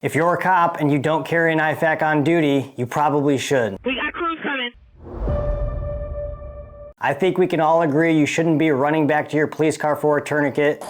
If you're a cop and you don't carry an IFAK on duty, you probably should. We got crews coming. I think we can all agree you shouldn't be running back to your police car for a tourniquet.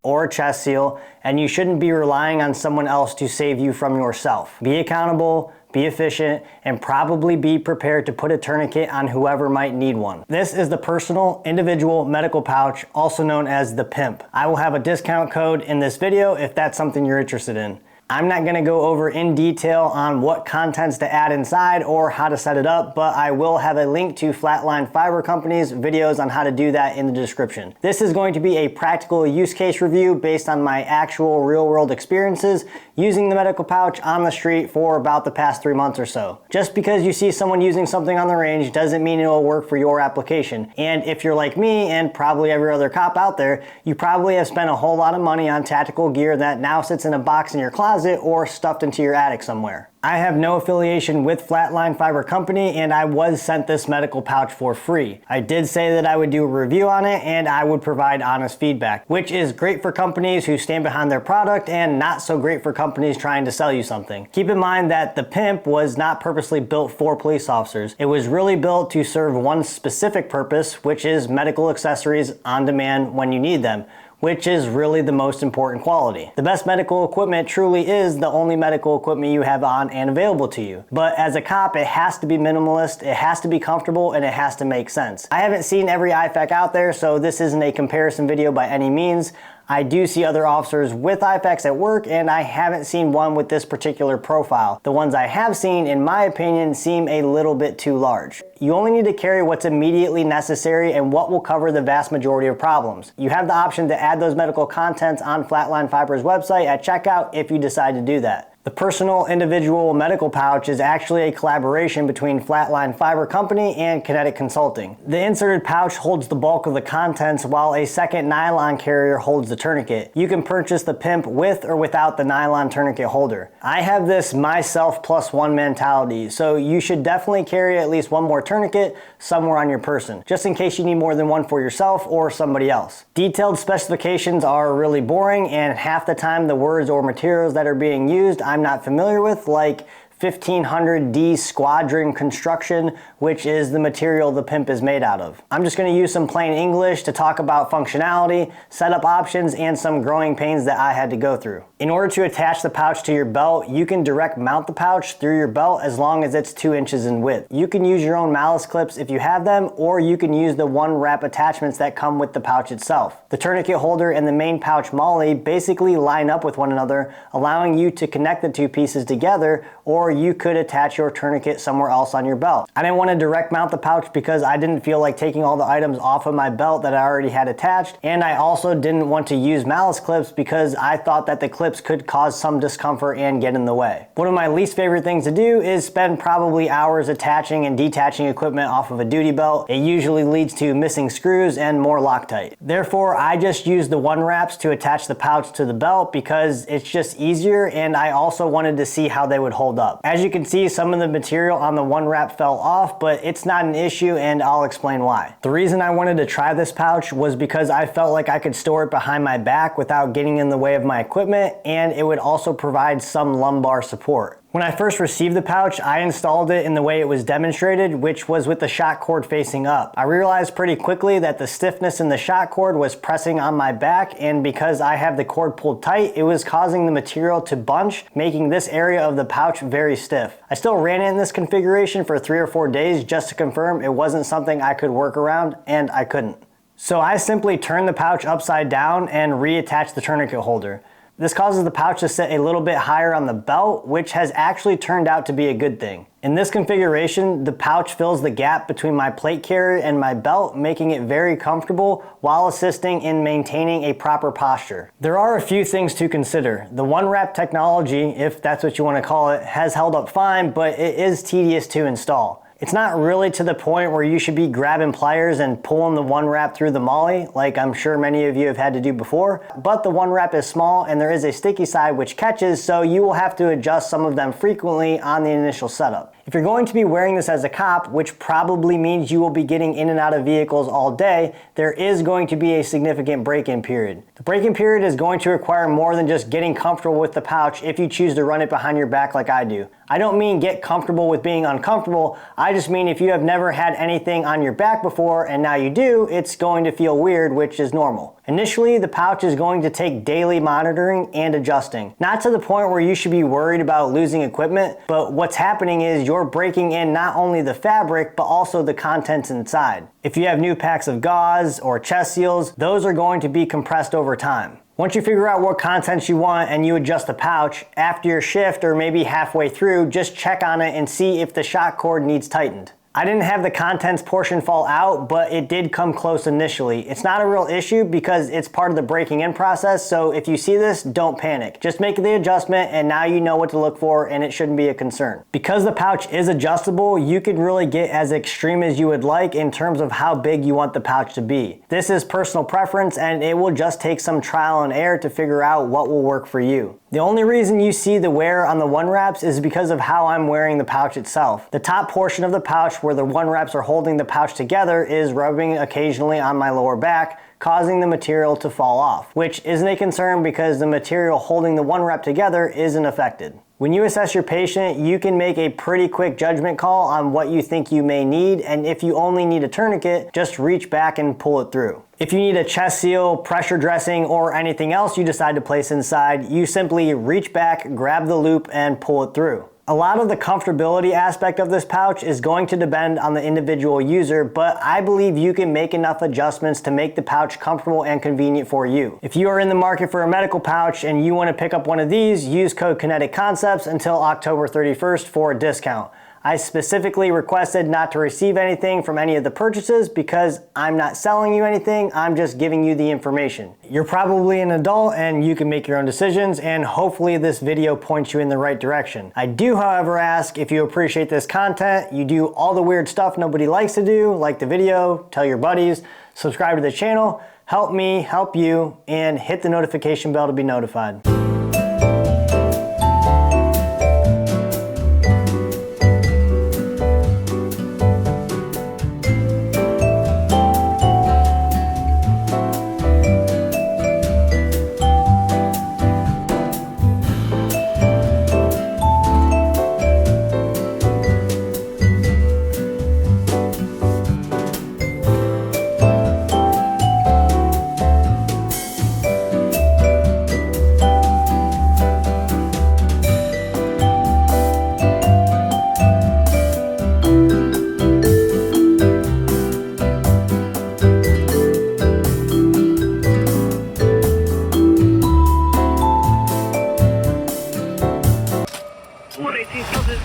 Or a chest seal, and you shouldn't be relying on someone else to save you from yourself. Be accountable, be efficient, and probably be prepared to put a tourniquet on whoever might need one. This is the personal individual medical pouch, also known as the PIMP. I will have a discount code in this video if that's something you're interested in. I'm not gonna go over in detail on what contents to add inside or how to set it up, but I will have a link to Flatline Fiber Company's videos on how to do that in the description. This is going to be a practical use case review based on my actual real world experiences using the medical pouch on the street for about the past 3 months or so. Just because you see someone using something on the range doesn't mean it will work for your application. And if you're like me and probably every other cop out there, you probably have spent a whole lot of money on tactical gear that now sits in a box in your closet or stuffed into your attic somewhere. I have no affiliation with Flatline Fiber Company, and I was sent this medical pouch for free. I did say that I would do a review on it and I would provide honest feedback, which is great for companies who stand behind their product and not so great for companies trying to sell you something. Keep in mind that the PIMP was not purposely built for police officers. It was really built to serve one specific purpose, which is medical accessories on demand when you need them, which is really the most important quality. The best medical equipment truly is the only medical equipment you have on and available to you. But as a cop, it has to be minimalist, it has to be comfortable, and it has to make sense. I haven't seen every IFAK out there, so this isn't a comparison video by any means. I do see other officers with IFAKs at work, and I haven't seen one with this particular profile. The ones I have seen, in my opinion, seem a little bit too large. You only need to carry what's immediately necessary and what will cover the vast majority of problems. You have the option to add those medical contents on Flatline Fiber's website at checkout if you decide to do that. The personal individual medical pouch is actually a collaboration between Flatline Fiber Company and Kinetic Consulting. The inserted pouch holds the bulk of the contents while a second nylon carrier holds the tourniquet. You can purchase the PIMP with or without the nylon tourniquet holder. I have this myself plus one mentality, so you should definitely carry at least one more tourniquet somewhere on your person, just in case you need more than one for yourself or somebody else. Detailed specifications are really boring, and half the time the words or materials that are being used I'm not familiar with, like 1500D squadron construction, which is the material the PIMP is made out of. I'm just going to use some plain English to talk about functionality, setup options, and some growing pains that I had to go through. In order to attach the pouch to your belt, you can direct mount the pouch through your belt as long as it's 2 inches in width. You can use your own malice clips if you have them, or you can use the one wrap attachments that come with the pouch itself. The tourniquet holder and the main pouch MOLLE basically line up with one another, allowing you to connect the two pieces together, or you could attach your tourniquet somewhere else on your belt. I didn't want to direct mount the pouch because I didn't feel like taking all the items off of my belt that I already had attached, and I also didn't want to use malice clips because I thought that the clips could cause some discomfort and get in the way. One of my least favorite things to do is spend probably hours attaching and detaching equipment off of a duty belt. It usually leads to missing screws and more Loctite. Therefore, I just use the one wraps to attach the pouch to the belt because it's just easier, and I also wanted to see how they would hold up. As you can see, some of the material on the one wrap fell off, but it's not an issue, and I'll explain why. The reason I wanted to try this pouch was because I felt like I could store it behind my back without getting in the way of my equipment, and it would also provide some lumbar support. When I first received the pouch, I installed it in the way it was demonstrated, which was with the shock cord facing up. I realized pretty quickly that the stiffness in the shock cord was pressing on my back, and because I have the cord pulled tight, it was causing the material to bunch, making this area of the pouch very stiff. I still ran it in this configuration for 3 or 4 days just to confirm it wasn't something I could work around, and I couldn't. So I simply turned the pouch upside down and reattached the tourniquet holder. This causes the pouch to sit a little bit higher on the belt, which has actually turned out to be a good thing. In this configuration, the pouch fills the gap between my plate carrier and my belt, making it very comfortable while assisting in maintaining a proper posture. There are a few things to consider. The one wrap technology, if that's what you want to call it, has held up fine, but it is tedious to install. It's not really to the point where you should be grabbing pliers and pulling the one wrap through the MOLLE, like I'm sure many of you have had to do before, but the one wrap is small and there is a sticky side which catches, so you will have to adjust some of them frequently on the initial setup. If you're going to be wearing this as a cop, which probably means you will be getting in and out of vehicles all day, there is going to be a significant break-in period. The break-in period is going to require more than just getting comfortable with the pouch if you choose to run it behind your back like I do. I don't mean get comfortable with being uncomfortable, I just mean if you have never had anything on your back before and now you do, it's going to feel weird, which is normal. Initially, the pouch is going to take daily monitoring and adjusting. Not to the point where you should be worried about losing equipment, but what's happening is you're breaking in not only the fabric, but also the contents inside. If you have new packs of gauze or chest seals, those are going to be compressed over time. Once you figure out what contents you want and you adjust the pouch, after your shift or maybe halfway through, just check on it and see if the shock cord needs tightened. I didn't have the contents portion fall out, but it did come close initially. It's not a real issue because it's part of the breaking in process, so if you see this, don't panic. Just make the adjustment and now you know what to look for and it shouldn't be a concern. Because the pouch is adjustable, you can really get as extreme as you would like in terms of how big you want the pouch to be. This is personal preference and it will just take some trial and error to figure out what will work for you. The only reason you see the wear on the one wraps is because of how I'm wearing the pouch itself. The top portion of the pouch where the one wraps are holding the pouch together is rubbing occasionally on my lower back, causing the material to fall off, which isn't a concern because the material holding the one wrap together isn't affected. When you assess your patient, you can make a pretty quick judgment call on what you think you may need, and if you only need a tourniquet, just reach back and pull it through. If you need a chest seal, pressure dressing, or anything else you decide to place inside, you simply reach back, grab the loop, and pull it through. A lot of the comfortability aspect of this pouch is going to depend on the individual user, but I believe you can make enough adjustments to make the pouch comfortable and convenient for you. If you are in the market for a medical pouch and you want to pick up one of these, use code Kinetic Concepts until October 31st for a discount. I specifically requested not to receive anything from any of the purchases because I'm not selling you anything, I'm just giving you the information. You're probably an adult and you can make your own decisions, and hopefully this video points you in the right direction. I do, however, ask if you appreciate this content, you do all the weird stuff nobody likes to do, like the video, tell your buddies, subscribe to the channel, help me, help you, and hit the notification bell to be notified.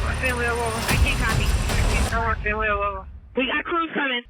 My family all over. I can't copy. I want family all over. We got crews coming.